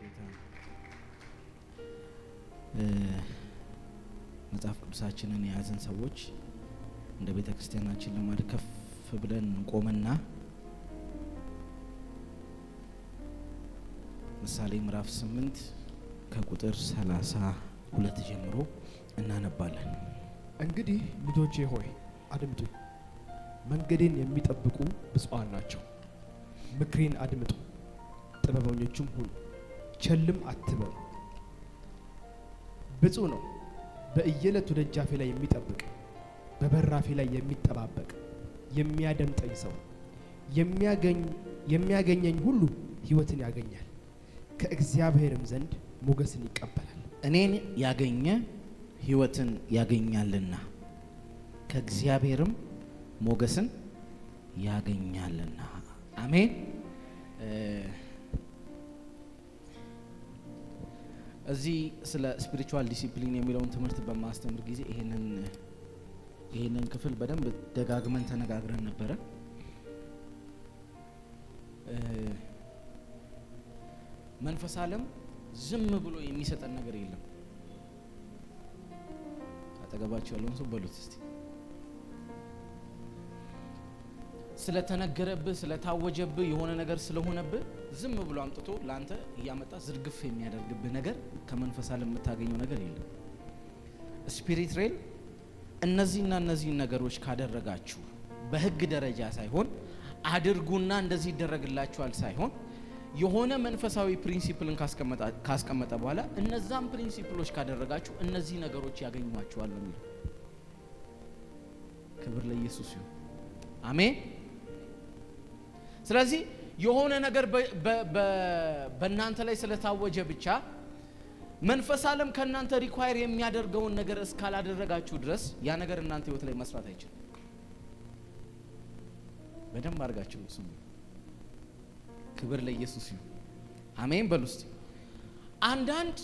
ጌታ መጽሐፍ ቅዱሳችንን የያዝን ሰዎች እንደ ቤተ ክርስቲያናችን ልማድ ከፍ ብለን ቆመና ምሳሌ ምዕራፍ 8 ከቁጥር 32 ጀምሮ እናነባለን። እንግዲህ ልጆቼ ሆይ አድምጡኝ፣ መንገዴን የሚጠብቁ ብፁዓን ናቸው። ምክሬን አድምጡ፣ ጥበበኞችም ሁኑ፣ ቸልም አትበሉ። ብፁዕ ነው በእየለቱ ደጃፌ ላይ የሚጠብቅ፣ በበራፌ ላይ የሚጠባበቅ፣ የሚያደምጠኝ ሰው። የሚያገኘኝ ሁሉ ሕይወትን ያገኛል፣ ከእግዚአብሔርም ዘንድ ሞገስን ይቀበላል። እኔን ያገኘ ሕይወትን ያገኛልና ከእግዚአብሔርም ሞገስን ያገኛልና። አሜን። እዚህ ስለ ስፒሪቹዋል ዲሲፕሊን የሚለውን ትምህርት በማስተምር ጊዜ ይሄንን ክፍል በደንብ ደጋግመን ተነጋግረን ነበረ። መንፈስ ዓለም ዝም ብሎ የሚሰጠን ነገር የለም። አጠገባቸው ያለውን ሰው በሉት እስቲ። ስለተነገረብህ ስለታወጀብህ የሆነ ነገር ስለሆነብህ ዝም ብሎ አምጥቶ ላንተ እያመጣ ዝርግፍ የሚያደርግብህ ነገር ከመንፈስ ዓለም የምታገኘው ነገር የለም። ስፒሪት ሬል እነዚህን ነገሮች ካደረጋችሁ በህግ ደረጃ ሳይሆን አድርጉና እንደዚህ ይደረግላችኋል ሳይሆን የሆነ መንፈሳዊ ፕሪንሲፕልን ካስቀመጠ በኋላ እነዛም ፕሪንሲፕሎች ካደረጋችሁ እነዚህ ነገሮች ያገኟችኋል ነው የሚለው። ክብር ለኢየሱስ ይሁን። አሜን። ስለዚህ የሆነ ነገር በእናንተ ላይ ስለታወጀ ብቻ መንፈስ ዓለም ከእናንተ ሪኳየር የሚያደርገውን ነገር እስካላደረጋችሁ ድረስ ያ ነገር እናንተ ህይወት ላይ መስራት አይችልም። በደንብ አድርጋችሁ ስሙ። ክብር ለኢየሱስ ይሁን። አሜን በሉ እስቲ። አንዳንድ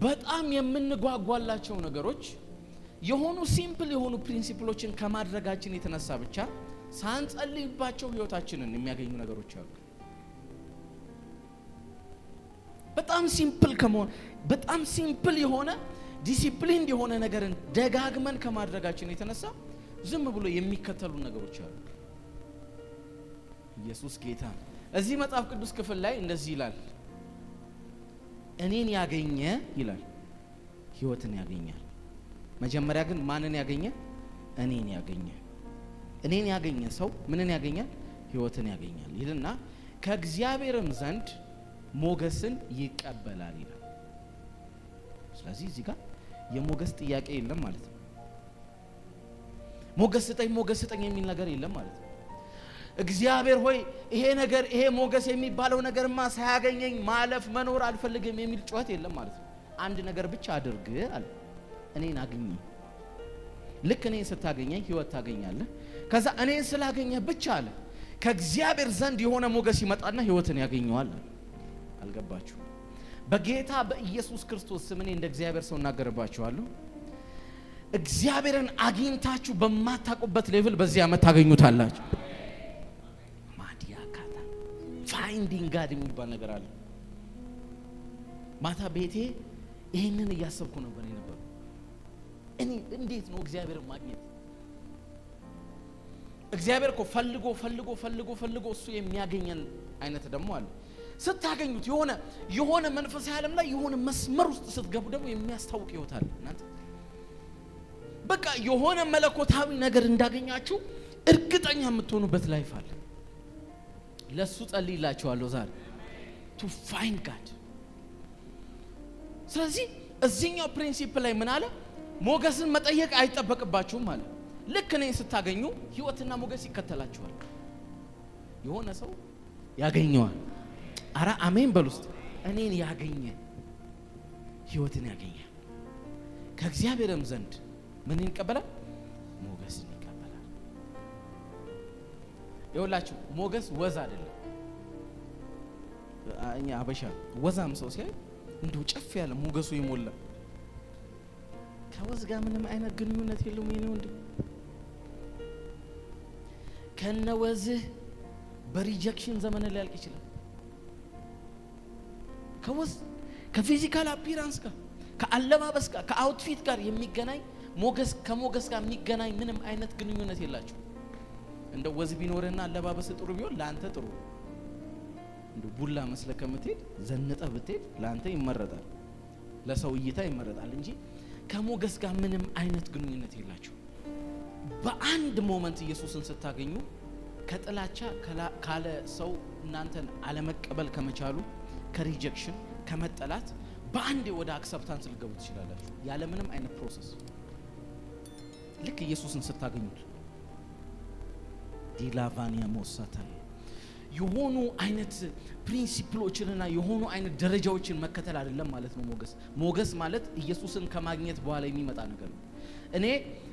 በጣም የምንጓጓላቸው ነገሮች የሆኑ ሲምፕል የሆኑ ፕሪንሲፕሎችን ከማድረጋችን የተነሳ ብቻ ሳንጸልይባቸው ህይወታችንን የሚያገኙ ነገሮች አሉ። በጣም ሲምፕል የሆነ ዲሲፕሊን የሆነ ነገርን ደጋግመን ከማድረጋችን የተነሳ ዝም ብሎ የሚከተሉ ነገሮች አሉ። ኢየሱስ ጌታ። እዚህ መጽሐፍ ቅዱስ ክፍል ላይ እንደዚህ ይላል፣ እኔን ያገኘ ይላል ህይወትን ያገኛል። መጀመሪያ ግን ማንን ያገኘ? እኔን ያገኘ። እኔን ያገኘ ሰው ምንን ያገኛል? ህይወትን ያገኛል ይልና ከእግዚአብሔርም ዘንድ ሞገስን ይቀበላል ይላል። ስለዚህ እዚህ ጋር የሞገስ ጥያቄ የለም ማለት ነው። ሞገስ ስጠኝ የሚል ነገር የለም ማለት ነው። እግዚአብሔር ሆይ ይሄ ሞገስ የሚባለው ነገርማ ሳያገኘኝ ማለፍ መኖር አልፈልግም የሚል ጩኸት የለም ማለት ነው። አንድ ነገር ብቻ አድርግ አለ፣ እኔን አግኝ። ልክ እኔን ስታገኘኝ ህይወት ታገኛለህ። ከዛ እኔን ስላገኘህ ብቻ አለ ከእግዚአብሔር ዘንድ የሆነ ሞገስ ይመጣና ህይወትን ያገኘዋል። አልገባችሁ? በጌታ በኢየሱስ ክርስቶስ ስም እኔ እንደ እግዚአብሔር ሰው እናገርባችኋለሁ። እግዚአብሔርን አግኝታችሁ በማታውቁበት ሌቭል በዚህ ዓመት ታገኙታላችሁ። ማዲያካታ ፋይንዲንግ ጋድ የሚባል ነገር አለ። ማታ ቤቴ ይሄንን እያሰብኩ ነበር። እኔ እንዴት ነው እግዚአብሔርን ማግኘት? እግዚአብሔር እኮ ፈልጎ እሱ የሚያገኘን አይነት ደግሞ አለ። ስታገኙት የሆነ መንፈሳዊ ዓለም ላይ የሆነ መስመር ውስጥ ስትገቡ ደግሞ የሚያስታውቅ ይወታል። እናንተ በቃ የሆነ መለኮታዊ ነገር እንዳገኛችሁ እርግጠኛ የምትሆኑበት ላይፍ አለ። ለሱ ጸልይላችኋለሁ ዛሬ to find God። ስለዚህ እዚህኛው ፕሪንሲፕል ላይ ምን አለ? ሞገስን መጠየቅ አይጠበቅባችሁም አለ። ልክ እኔን ስታገኙ ህይወትና ሞገስ ይከተላችኋል። የሆነ ሰው ያገኘዋል። አራ አሜን በሉ እስቲ። እኔን ያገኘ ህይወትን ያገኛል፣ ከእግዚአብሔርም ዘንድ ምን ይቀበላል? ሞገስን ይቀበላል። ይኸውላችሁ ሞገስ ወዝ አይደለም። እኛ አበሻ ወዛም ሰው ሲያይ እንደው ጨፍ ያለ ሞገሱ ይሞላ ከወዝ ጋር ምንም አይነት ግንኙነት የለውም። የኔ ወንድም ከነወዝህ በሪጀክሽን ዘመን ሊያልቅ ይችላል። ከፊዚካል አፒራንስ ጋር ከአለባበስ ጋር ከአውትፊት ጋር የሚገናኝ ከሞገስ ጋር የሚገናኝ ምንም አይነት ግንኙነት የላቸው። እንደ ወዝ ቢኖርና አለባበስ ጥሩ ቢሆን ላንተ ጥሩ፣ እንደ ቡላ መስለህ ከምትሄድ ዘንጠህ ብትሄድ ላንተ ይመረጣል፣ ለሰው እይታ ይመረጣል እንጂ ከሞገስ ጋር ምንም አይነት ግንኙነት የላቸው። በአንድ ሞመንት ኢየሱስን ስታገኙ ከጥላቻ ካለ ሰው እናንተን አለመቀበል ከመቻሉ ከሪጀክሽን ከመጠላት በአንድ ወደ አክሰፕታንስ ልገቡ ትችላላችሁ ያለ ምንም አይነት ፕሮሰስ። ልክ ኢየሱስን ስታገኙት ዲላቫኒያ ሞሳታይ የሆኑ አይነት ፕሪንሲፕሎችንና የሆኑ አይነት ደረጃዎችን መከተል አይደለም ማለት ነው። ሞገስ ማለት ኢየሱስን ከማግኘት በኋላ የሚመጣ ነገር ነው። እኔ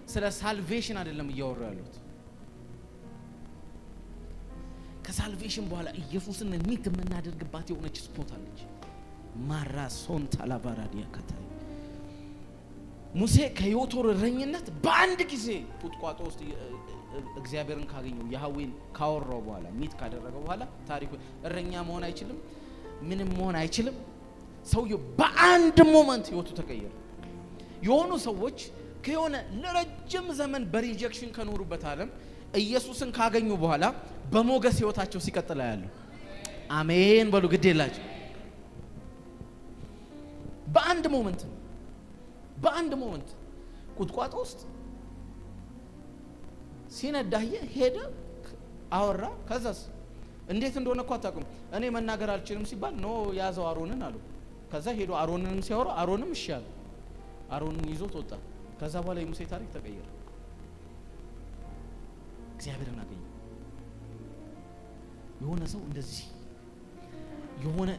ስለ ሳልቬሽን አይደለም እያወራሁ ያለሁት። ከሳልቬሽን በኋላ ኢየሱስን ሚት የምናደርግባት የሆነች ስፖት አለች። ማራሶን ታላባራዲያ ከታይ ሙሴ ከዮቶር እረኝነት በአንድ ጊዜ ቁጥቋጦ ውስጥ እግዚአብሔርን ካገኘው ያህዌን ካወራው በኋላ ሚት ካደረገው በኋላ ታሪኩ እረኛ መሆን አይችልም፣ ምንም መሆን አይችልም። ሰውየው በአንድ ሞመንት ህይወቱ ተቀየረ። የሆኑ ሰዎች ከሆነ ለረጅም ዘመን በሪጀክሽን ከኖሩበት ዓለም ኢየሱስን ካገኙ በኋላ በሞገስ ህይወታቸው ሲቀጥል ያለው አሜን በሉ። ግድ የላችሁ በአንድ ሞመንት ቁጥቋጦ ውስጥ ሲነዳየ ሄደ፣ አወራ። ከዛስ እንዴት እንደሆነ እኮ አታውቁም። እኔ መናገር አልችልም ሲባል ኖ ያዘው አሮንን አሉ። ከዛ ሄዶ አሮንንም ሲያወራ አሮንም እሺ አለ። አሮንን ይዞት ወጣ። ከዛ በኋላ የሙሴ ታሪክ ተቀየረ። እግዚአብሔርን አገኘ። የሆነ ሰው እንደዚህ የሆነ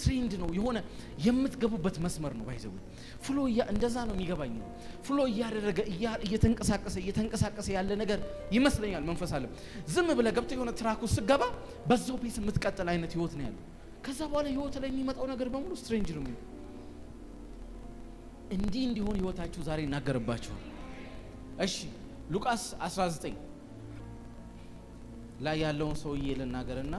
ትሬንድ ነው፣ የሆነ የምትገቡበት መስመር ነው። ባይዘው ፍሎ እንደዛ ነው የሚገባኝ ነው። ፍሎ እያደረገ እየተንቀሳቀሰ ያለ ነገር ይመስለኛል። መንፈስ አለ። ዝም ብለህ ገብተህ የሆነ ትራክ ውስጥ ስትገባ በዛው ፔስ የምትቀጥል አይነት ህይወት ነው ያለው። ከዛ በኋላ ህይወት ላይ የሚመጣው ነገር በሙሉ ስትሬንጅ ነው። እንዲህ እንዲሆን ህይወታችሁ ዛሬ ይናገርባችኋል። እሺ ሉቃስ 19 ላይ ያለውን ሰውዬ ልናገርና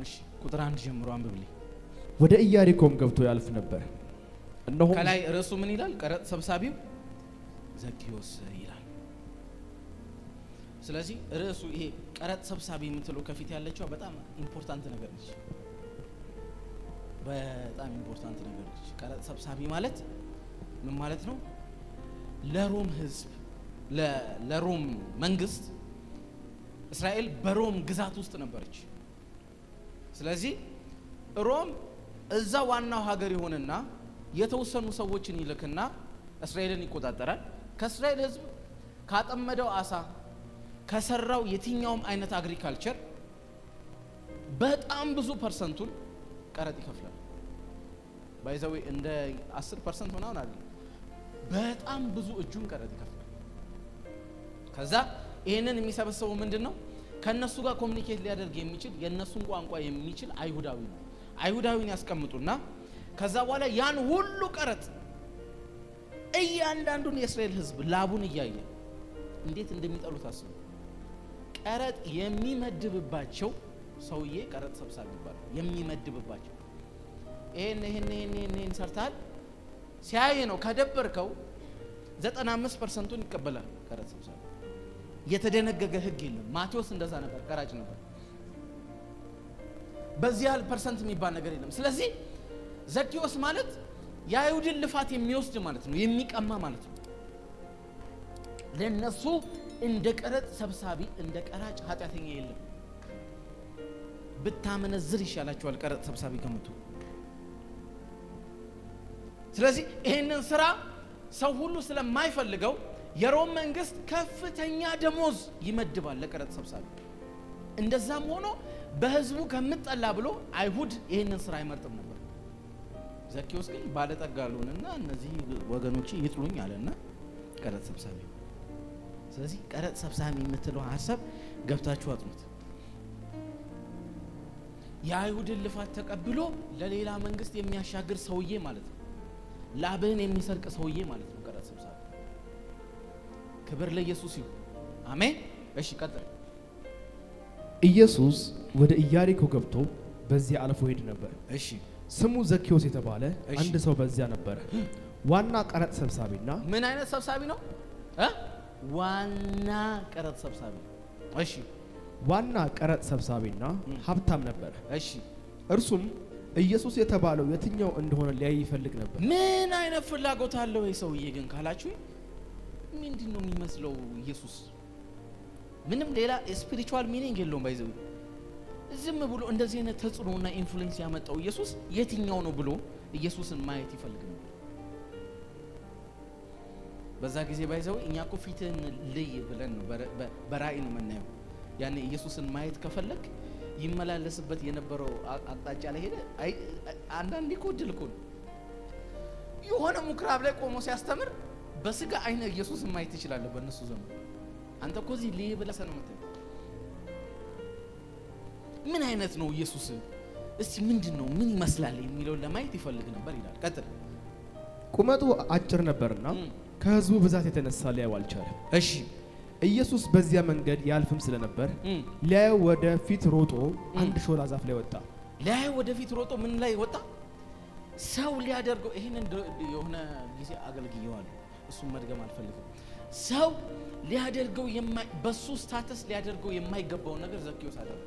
እሺ ቁጥር 1 ጀምሮ አንብብልኝ። ወደ ኢያሪኮም ገብቶ ያልፍ ነበር። እነሆ ከላይ ርዕሱ ምን ይላል? ቀረጥ ሰብሳቢው ዘኪዮስ ይላል። ስለዚህ ርዕሱ ይሄ ቀረጥ ሰብሳቢ የምትለው ከፊት ያለችው በጣም ኢምፖርታንት ነገር ነች። በጣም ኢምፖርታንት ነገር ነች። ቀረጥ ሰብሳቢ ማለት ምን ማለት ነው? ለሮም ህዝብ ለሮም መንግስት እስራኤል በሮም ግዛት ውስጥ ነበረች። ስለዚህ ሮም እዛ ዋናው ሀገር ይሆንና የተወሰኑ ሰዎችን ይልክና እስራኤልን ይቆጣጠራል። ከእስራኤል ህዝብ ካጠመደው አሳ ከሰራው የትኛውም አይነት አግሪካልቸር በጣም ብዙ ፐርሰንቱን ቀረጥ ይከፍላል። ባይዘው እንደ 10% ምናምን አይደል፣ በጣም ብዙ እጁን ቀረጥ ይከፍላል። ከዛ ይሄንን የሚሰበሰበው ምንድነው? ከነሱ ጋር ኮሙኒኬት ሊያደርግ የሚችል የነሱን ቋንቋ የሚችል አይሁዳዊ ነው። አይሁዳዊን ያስቀምጡና ከዛ በኋላ ያን ሁሉ ቀረጥ እያንዳንዱን የእስራኤል ህዝብ ላቡን እያየ እንዴት እንደሚጠሉት አስቡ። ቀረጥ የሚመድብባቸው ሰውዬ ቀረጥ ሰብሳቢ ይባላል። የሚመድብባቸው ይሄን ሰርታል ሲያይ ነው። ከደበርከው 95%ን ይቀበላል ቀረጥ ሰብሳቢ። የተደነገገ ህግ የለም። ማቴዎስ እንደዛ ነበር፣ ቀራጭ ነበር። በዚህ ያህል ፐርሰንት የሚባል ነገር የለም። ስለዚህ ዘኪዮስ ማለት የአይሁድን ልፋት የሚወስድ ማለት ነው፣ የሚቀማ ማለት ነው። ለነሱ እንደ ቀረጥ ሰብሳቢ እንደ ቀራጭ ኃጢአተኛ የለም። ብታመነዝር ይሻላቸዋል ቀረጥ ሰብሳቢ ከመጡ። ስለዚህ ይሄንን ስራ ሰው ሁሉ ስለማይፈልገው የሮም መንግስት ከፍተኛ ደሞዝ ይመድባል ለቀረጥ ሰብሳቢ። እንደዛም ሆኖ በህዝቡ ከምጠላ ብሎ አይሁድ ይሄንን ስራ አይመርጥም ነበር። ዘኪዮስ ግን ባለጠጋ አሉንና እነዚህ ወገኖች ይጥሉኝ አለና ቀረጥ ሰብሳቢ። ስለዚህ ቀረጥ ሰብሳቢ የምትለው ሐሳብ ገብታችሁ አጥኑት። የአይሁድን ልፋት ተቀብሎ ለሌላ መንግስት የሚያሻግር ሰውዬ ማለት ነው። ላብህን የሚሰርቅ ሰውዬ ማለት ነው ቀረጥ ሰብሳቢ። ክብር ለኢየሱስ ይሁን። አሜን። እሺ ቀጥል። ኢየሱስ ወደ ኢያሪኮ ገብቶ በዚያ አልፎ ሄድ ነበር። እሺ ስሙ ዘኬዎስ የተባለ አንድ ሰው በዚያ ነበረ። ዋና ቀረጥ ሰብሳቢና ምን አይነት ሰብሳቢ ነው? ዋና ቀረጥ ሰብሳቢ። እሺ ዋና ቀረጥ ሰብሳቢና ሀብታም ነበር። እሺ እርሱም ኢየሱስ የተባለው የትኛው እንደሆነ ሊያይ ይፈልግ ነበር። ምን አይነት ፍላጎት አለው ይሄ ሰውዬ ግን ካላችሁ ምንድነው የሚመስለው? ኢየሱስ ምንም ሌላ ስፒሪቹዋል ሚኒንግ የለውም። ባይዘው ዝም ብሎ እንደዚህ አይነት ተጽዕኖና ኢንፍሉዌንስ ያመጣው ኢየሱስ የትኛው ነው ብሎ ኢየሱስን ማየት ይፈልግ ነበር። በዛ ጊዜ ባይዘው እኛ እኮ ፊትን ልይ ብለን ነው በራእይ ነው የምናየው። ያኔ ኢየሱስን ማየት ከፈለክ ይመላለስበት የነበረው አቅጣጫ ላይ ሄደ። አንዳንዴ እኮ ድል እኮ ነው የሆነ ምኩራብ ላይ ቆሞ ሲያስተምር በስጋ አይነ ኢየሱስን ማየት ትችላለህ። በእነሱ ዘመን አንተ እኮ እዚህ ልይ ብለህ ነው የምትለው። ምን አይነት ነው ኢየሱስ? እስቲ ምንድነው ምን ይመስላል የሚለው ለማየት ይፈልግ ነበር ይላል። ቀጥል። ቁመቱ አጭር ነበርና ከህዝቡ ብዛት የተነሳ ሊያየው አልቻለም። እሺ ኢየሱስ በዚያ መንገድ ያልፍም ስለነበር ሊያየው ወደ ፊት ሮጦ አንድ ሾላ ዛፍ ላይ ወጣ። ሊያየው ወደ ፊት ሮጦ ምን ላይ ወጣ? ሰው ሊያደርገው ይሄንን የሆነ ጊዜ አገልግየዋለሁ፣ እሱን መድገም አልፈልግም። ሰው ሊያደርገው በሱ ስታተስ ሊያደርገው የማይገባው ነገር ዘኬዎስ አደረገ።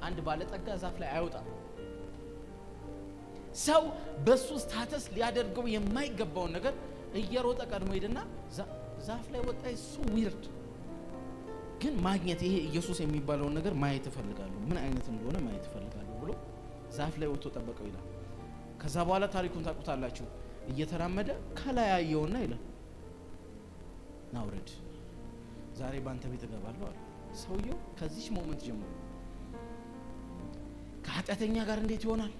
አንድ ባለጠጋ ዛፍ ላይ አይወጣም። ሰው በሱ ስታተስ ሊያደርገው የማይገባው ነገር እየሮጠ ቀድሞ ሄደና ዛፍ ላይ ወጣ። እሱ ዊርድ ግን ማግኘት ይሄ ኢየሱስ የሚባለውን ነገር ማየት እፈልጋለሁ፣ ምን አይነት እንደሆነ ማየት እፈልጋለሁ ብሎ ዛፍ ላይ ወጥቶ ጠበቀው ይላል። ከዛ በኋላ ታሪኩን ታውቁታላችሁ። እየተራመደ ከላይ አየውና ይላል ናውረድ ዛሬ ባንተ ቤት እገባለሁ አለ። ሰውየው ከዚህ ሞመንት ጀምሮ ከኃጢአተኛ ጋር እንዴት ይሆናል?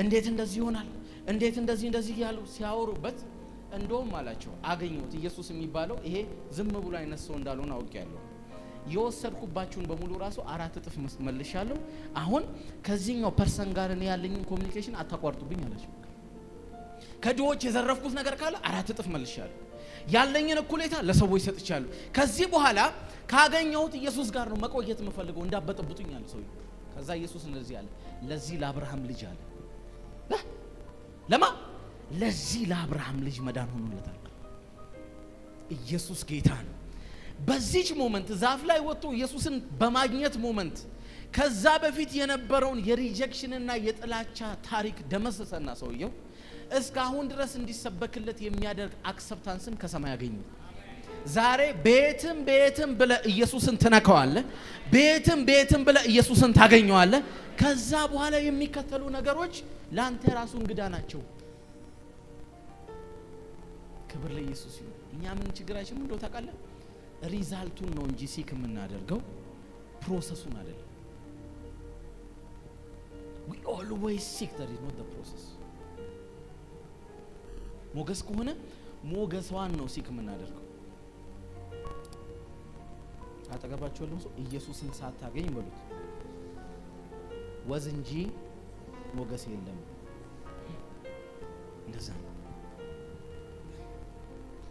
እንዴት እንደዚህ ይሆናል? እንዴት እንደዚህ ያሉ ሲያወሩበት እንደውም አላቸው አገኘሁት። ኢየሱስ የሚባለው ይሄ ዝም ብሎ አይነት ሰው እንዳልሆነ አውቄያለሁ። የወሰድኩባችሁን በሙሉ ራሱ 4 እጥፍ መልሻለሁ። አሁን ከዚህኛው ፐርሰን ጋር እኔ ያለኝን ኮሚኒኬሽን አታቋርጡብኝ አላቸው። ከድሆች የዘረፍኩት ነገር ካለ 4 እጥፍ መልሻለሁ። ያለኝን እኩሌታ ለሰዎች ሰጥቻለሁ። ከዚህ በኋላ ካገኘሁት ኢየሱስ ጋር ነው መቆየት የምፈልገው፣ እንዳበጠብጡኝ አለ ሰውዬው። ከዛ ኢየሱስ እንደዚህ አለ፣ ለዚህ ለአብርሃም ልጅ አለ ለማ ለዚህ ለአብርሃም ልጅ መዳን ሆኖለታል። ኢየሱስ ጌታ ነው። በዚች ሞመንት ዛፍ ላይ ወጥቶ ኢየሱስን በማግኘት ሞመንት ከዛ በፊት የነበረውን የሪጀክሽንና የጥላቻ ታሪክ ደመሰሰና ሰውየው እስካሁን ድረስ እንዲሰበክለት የሚያደርግ አክሰፕታንስን ከሰማይ ያገኘ። ዛሬ ቤትም ብለ ኢየሱስን ትነካዋለህ፣ ቤትም ብለ ኢየሱስን ታገኘዋለህ። ከዛ በኋላ የሚከተሉ ነገሮች ላንተ ራሱ እንግዳ ናቸው። ክብር ለኢየሱስ ይሁን። እኛ ምን ችግራችን እንደው ታውቃለህ? ሪዛልቱን ነው እንጂ ሲክ የምናደርገው ፕሮሰሱን አይደለም። we always seek that is not the process። ሞገስ ከሆነ ሞገሷን ነው ሲክ የምናደርገው። አጠገባችሁ ያለው ሰው ኢየሱስን ሳታገኝ በሉት ወዝ እንጂ ሞገስ የለም። እንደዛ ነው።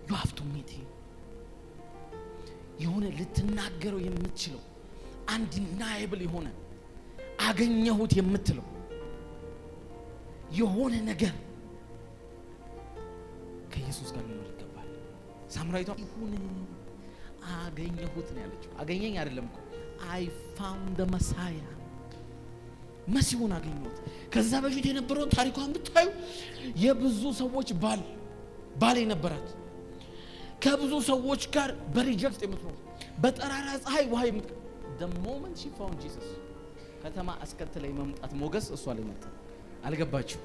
you have to meet him። የሆነ ልትናገረው የምትችለው undeniable የሆነ አገኘሁት የምትለው የሆነ ነገር ከኢየሱስ ጋር ሊኖር ይገባል። ሳምራዊቷ ይሁን አገኘሁት ነው ያለችው። አገኘኝ አይደለም እኮ I found the Messiah። መሲሁን አገኘሁት። ከዛ በፊት የነበረውን ታሪኳን ብታዩ የብዙ ሰዎች ባል የነበራት፣ ከብዙ ሰዎች ጋር በሪጀክት የምትኖር፣ በጠራራ ፀሐይ ውሃ the moment she found Jesus ከተማ አስከተለ የመምጣት ሞገስ እሷ ላይ መጣ። አልገባችሁ?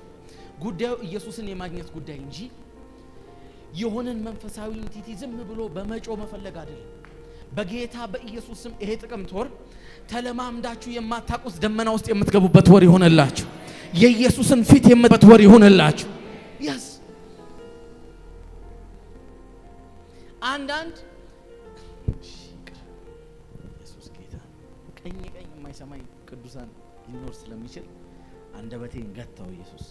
ጉዳዩ ኢየሱስን የማግኘት ጉዳይ እንጂ የሆነን መንፈሳዊ ኢንቲቲ ዝም ብሎ በመጮ መፈለግ አይደለም። በጌታ በኢየሱስ ስም ይሄ ጥቅምት ወር ተለማምዳችሁ የማታውቁት ደመና ውስጥ የምትገቡበት ወር ይሆንላችሁ። የኢየሱስን ፊት የምትበት ወር ይሆንላችሁ። ያስ አንዳንድ ኢየሱስ ጌታ ቀኝ የማይሰማኝ ቅዱሳን ሊኖር ስለሚችል አንደበቴን ገታው። ኢየሱስ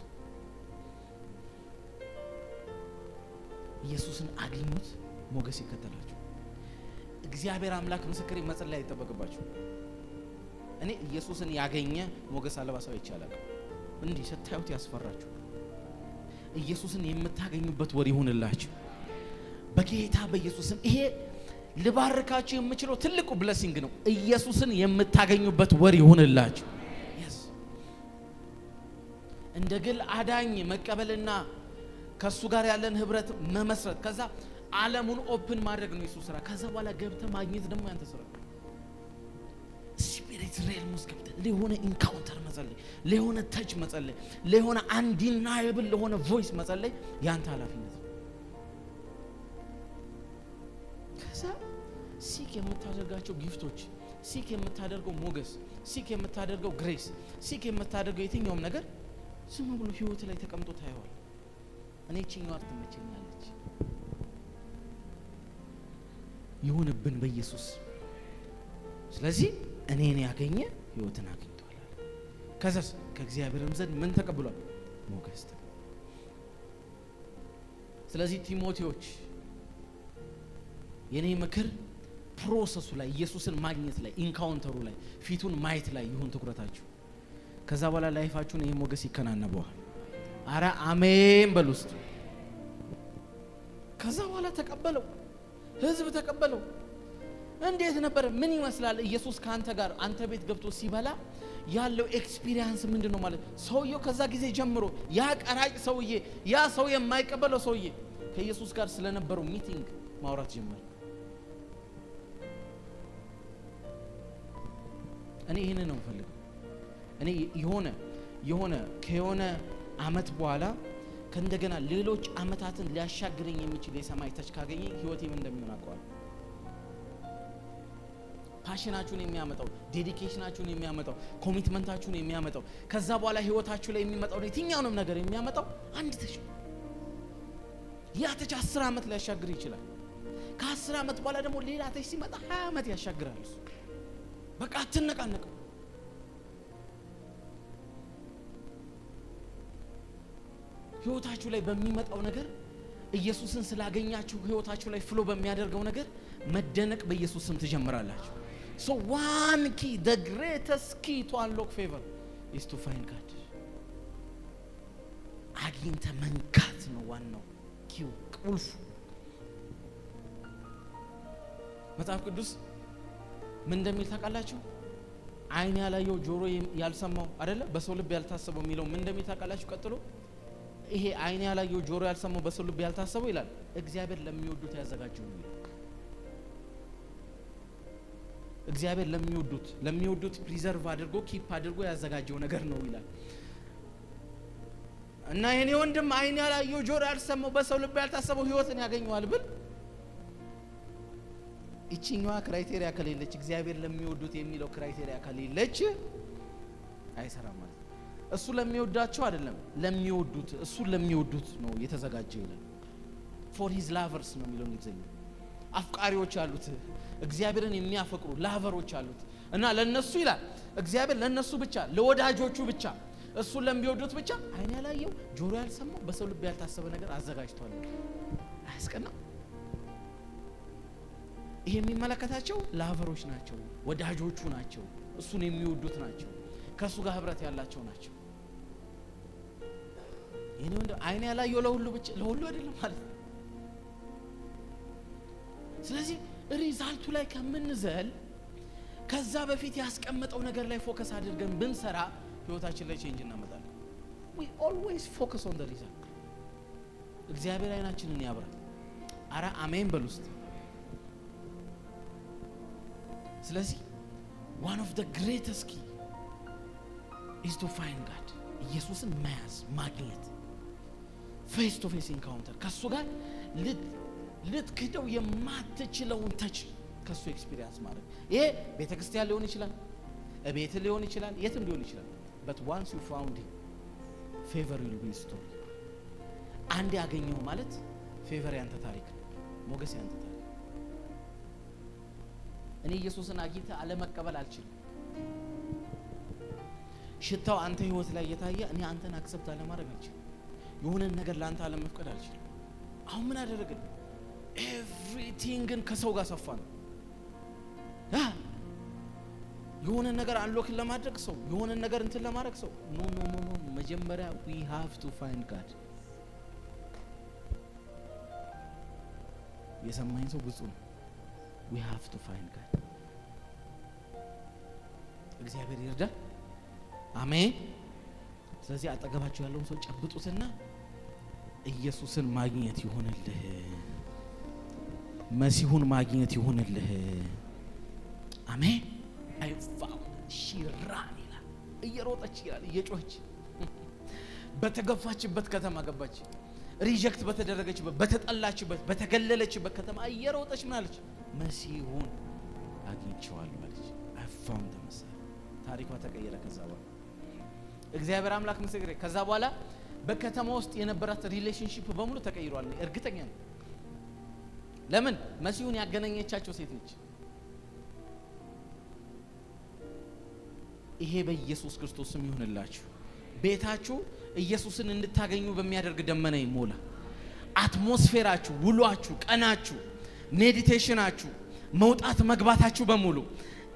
ኢየሱስን አግኙት፣ ሞገስ ይከተላችሁ። እግዚአብሔር አምላክ ምስክሬ መጸለይ አይጠበቅባችሁ። እኔ ኢየሱስን ያገኘ ሞገስ አለባሳው ይቻላል። እንዲህ ስታዩት ያስፈራችሁ። ኢየሱስን የምታገኙበት ወር ይሁንላችሁ በጌታ በኢየሱስም። ይሄ ልባርካችሁ የምችለው ትልቁ ብሌሲንግ ነው። ኢየሱስን የምታገኙበት ወር ይሁንላችሁ። እንደ ግል አዳኝ መቀበልና ከሱ ጋር ያለን ህብረት መመስረት፣ ከዛ ዓለሙን ኦፕን ማድረግ ነው ኢየሱስ ስራ። ከዛ በኋላ ገብተ ማግኘት ደግሞ ያንተ ስራ። ስፒሪት ሬልም ውስጥ ገብተ ለሆነ ኢንካውንተር መጸለይ፣ ለሆነ ተች መጸለይ፣ ለሆነ አንዲናይብል ለሆነ ቮይስ መጸለይ ያንተ ኃላፊነት ነው። ከዛ ሲክ የምታደርጋቸው ጊፍቶች፣ ሲክ የምታደርገው ሞገስ፣ ሲክ የምታደርገው ግሬስ፣ ሲክ የምታደርገው የትኛውም ነገር ዝም ብሎ ህይወት ላይ ተቀምጦ ታየዋል። እኔ እቺኛው አርት መቸኛለች ይሁንብን በኢየሱስ። ስለዚህ እኔን ያገኘ ህይወትን አግኝቷል። ከዛስ ከእግዚአብሔርም ዘንድ ምን ተቀብሏል? ሞገስ። ስለዚህ ቲሞቴዎች የኔ ምክር ፕሮሰሱ ላይ ኢየሱስን ማግኘት ላይ ኢንካውንተሩ ላይ ፊቱን ማየት ላይ ይሁን ትኩረታችሁ። ከዛ በኋላ ላይፋችሁን ይሄ ሞገስ ይከናነበዋል። አረ አሜን በሉ እስቲ። ከዛ በኋላ ተቀበለው፣ ህዝብ ተቀበለው። እንዴት ነበር? ምን ይመስላል? ኢየሱስ ካንተ ጋር አንተ ቤት ገብቶ ሲበላ ያለው ኤክስፒሪየንስ ምንድነው ማለት? ሰውየው ከዛ ጊዜ ጀምሮ ያ ቀራጭ ሰውዬ፣ ያ ሰው የማይቀበለው ሰውዬ ከኢየሱስ ጋር ስለነበረው ሚቲንግ ማውራት ጀመረ። እኔ ይሄን ነው ፈልገው። እኔ የሆነ አመት በኋላ ከእንደገና ሌሎች አመታትን ሊያሻግረኝ የሚችል የሰማይ ተች ካገኘ ህይወቴ ምን እንደሚሆን አውቀዋለሁ። ፓሽናችሁን የሚያመጣው፣ ዴዲኬሽናችሁን የሚያመጣው፣ ኮሚትመንታችሁን የሚያመጣው፣ ከዛ በኋላ ህይወታችሁ ላይ የሚመጣው የትኛውንም ነገር የሚያመጣው አንድ ተች። ያ ተች 10 አመት ሊያሻግር ይችላል። ከ10 አመት በኋላ ደግሞ ሌላ ተች ሲመጣ 20 አመት ያሻግራል። በቃ አትነቃነቀው። ህይወታችሁ ላይ በሚመጣው ነገር ኢየሱስን ስላገኛችሁ ህይወታችሁ ላይ ፍሎ በሚያደርገው ነገር መደነቅ በኢየሱስ ስም ትጀምራላችሁ። So one key, the greatest key to unlock favor is to find God. አግኝተ መንካት ነው ዋናው ኪው ቁልፉ። መጽሐፍ ቅዱስ ምን እንደሚል ታውቃላችሁ? አይን ያላየው ጆሮ ያልሰማው አይደለ? በሰው ልብ ያልታሰበው የሚለው ምን እንደሚል ታውቃላችሁ? ቀጥሎ ይሄ አይን ያላየው ጆሮ ያልሰማው በሰው ልብ ያልታሰበው ይላል እግዚአብሔር ለሚወዱት ያዘጋጀው ነው። እግዚአብሔር ለሚወዱት ፕሪዘርቭ አድርጎ ኪፕ አድርጎ ያዘጋጀው ነገር ነው ይላል። እና የኔ ወንድም አይን ያላየው ጆሮ ያልሰማው በሰው ልብ ያልታሰበው ህይወትን ያገኘዋል ብል እቺኛዋ ክራይቴሪያ ከሌለች እግዚአብሔር ለሚወዱት የሚለው ክራይቴሪያ ከሌለች አይሰራም ማለት ነው። እሱ ለሚወዳቸው አይደለም ለሚወዱት፣ እሱ ለሚወዱት ነው የተዘጋጀው ይላል። for his lovers ነው የሚለው እንግሊዝኛ። አፍቃሪዎች አሉት፣ እግዚአብሔርን የሚያፈቅሩ ላቨሮች አሉት። እና ለነሱ ይላል እግዚአብሔር ለነሱ ብቻ ለወዳጆቹ ብቻ እሱን ለሚወዱት ብቻ አይን ያላየው ጆሮ ያልሰማው በሰው ልብ ያልታሰበ ነገር አዘጋጅቷል። አያስቀናም? ይሄ የሚመለከታቸው ላቨሮች ናቸው፣ ወዳጆቹ ናቸው፣ እሱን የሚወዱት ናቸው፣ ከሱ ጋር ህብረት ያላቸው ናቸው። የኔ ወንድ አይን ያላየው ለሁሉ ብቻ ለሁሉ አይደለም ማለት ነው። ስለዚህ ሪዛልቱ ላይ ከምንዘል ከዛ በፊት ያስቀመጠው ነገር ላይ ፎከስ አድርገን ብንሰራ ህይወታችን ላይ ቼንጅ እናመጣለን። we always focus on the result። እግዚአብሔር አይናችንን ያብራል። አረ አሜን በሉ እስቲ። ስለዚህ one of the greatest key is to find God። ኢየሱስን መያዝ ማግኘት፣ ፌስ ቱ ፌስ ኢንካውንተር ከሱ ጋር ልትክደው የማትችለውን ተች ከሱ ኤክስፒሪየንስ ማድረግ። ይሄ ቤተክርስቲያን ሊሆን ይችላል፣ እቤት ሊሆን ይችላል፣ የትም ሊሆን ይችላል። but once you found him favor will be restored። አንድ ያገኘው ማለት ፌቨር ያንተ ታሪክ ነው፣ ሞገስ ያንተ ታሪክ። እኔ ኢየሱስን አግኝተ አለመቀበል አልችልም። ሽታው አንተ ህይወት ላይ የታየ እኔ አንተን አክሰፕት አለማድረግ አልችልም። የሆነ ነገር ላንተ አለመፍቀድ አልችልም። አሁን ምን አደረግን? ኤቭሪቲንግን ከሰው ጋር ሰፋን። የሆነ ነገር አንሎክን ለማድረግ ሰው፣ የሆነ ነገር እንትን ለማድረግ ሰው። ኖ መጀመሪያ we have to find God። የሰማኝ ሰው ብዙ ነው። we have to find God። እግዚአብሔር ይርዳ። አሜን። ስለዚህ አጠገባችሁ ያለውን ሰው ጨብጡትና ኢየሱስን ማግኘት ይሆንልህ፣ መሲሁን ማግኘት ይሆንልህ። አሜን። I found she ran ይላል። እየሮጠች ይላል፣ እየጮኸች በተገፋችበት ከተማ ገባች። ሪጀክት በተደረገችበት፣ በተጠላችበት፣ በተገለለችበት ከተማ እየሮጠች ምን አለች? መሲሁን አግኝቼዋለሁ አለች። I found the Messiah። ታሪኳ ተቀየረ። ከዛ በኋላ እግዚአብሔር አምላክ ምስክሬ፣ ከዛ በኋላ በከተማ ውስጥ የነበራት ሪሌሽንሺፕ በሙሉ ተቀይሯል። እርግጠኛ ነኝ። ለምን? መሲሁን ያገናኘቻቸው ሴት ነች። ይሄ በኢየሱስ ክርስቶስ ስም ይሁንላችሁ። ቤታችሁ ኢየሱስን እንድታገኙ በሚያደርግ ደመና ይሞላ። አትሞስፌራችሁ፣ ውሏችሁ፣ ቀናችሁ፣ ሜዲቴሽናችሁ፣ መውጣት መግባታችሁ በሙሉ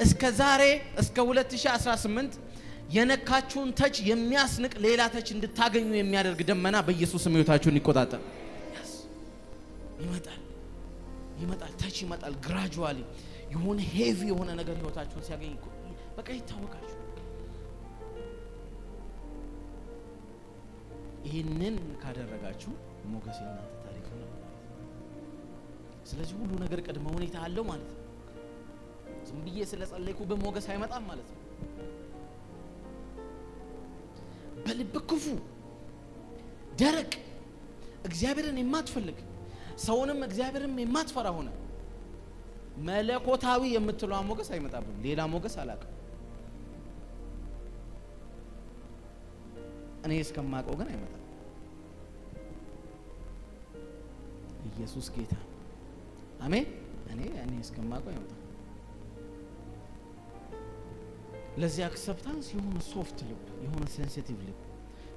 እስከ ዛሬ እስከ 2018 የነካችሁን ተች የሚያስንቅ ሌላ ተች እንድታገኙ የሚያደርግ ደመና በኢየሱስ ስም ሕይወታችሁን ይቆጣጠር። ይመጣል፣ ተች ይመጣል። ግራጁዋሊ የሆነ ሄቪ የሆነ ነገር ሕይወታችሁን ሲያገኝ በቃ ይታወቃችሁ። ይህንን ካደረጋችሁ ሞገስ የእናንተ ታሪክ ነው። ስለዚህ ሁሉ ነገር ቅድመ ሁኔታ አለው ማለት ነው። ዝም ብዬ ስለጸለይኩ በሞገስ አይመጣም ማለት ነው። በልብ ክፉ፣ ደረቅ፣ እግዚአብሔርን የማትፈልግ ሰውንም እግዚአብሔርም የማትፈራ ሆነ መለኮታዊ የምትለው ሞገስ አይመጣብም። ሌላ ሞገስ አላውቅም። እኔ እስከማውቀው ግን አይመጣም። ኢየሱስ ጌታ። አሜን። እኔ እስከማውቀው አይመጣም። ለዚህ አክሰፕታንስ የሆነ ሶፍት ልብ፣ የሆነ ሴንሲቲቭ ልብ፣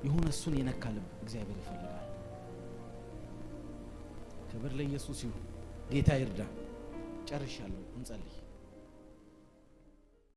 የሆነ እሱን የነካ ልብ እግዚአብሔር ይፈልጋል። ክብር ለኢየሱስ ይሁን። ጌታ ይርዳ። ጨርሻለሁ። እንጸልይ።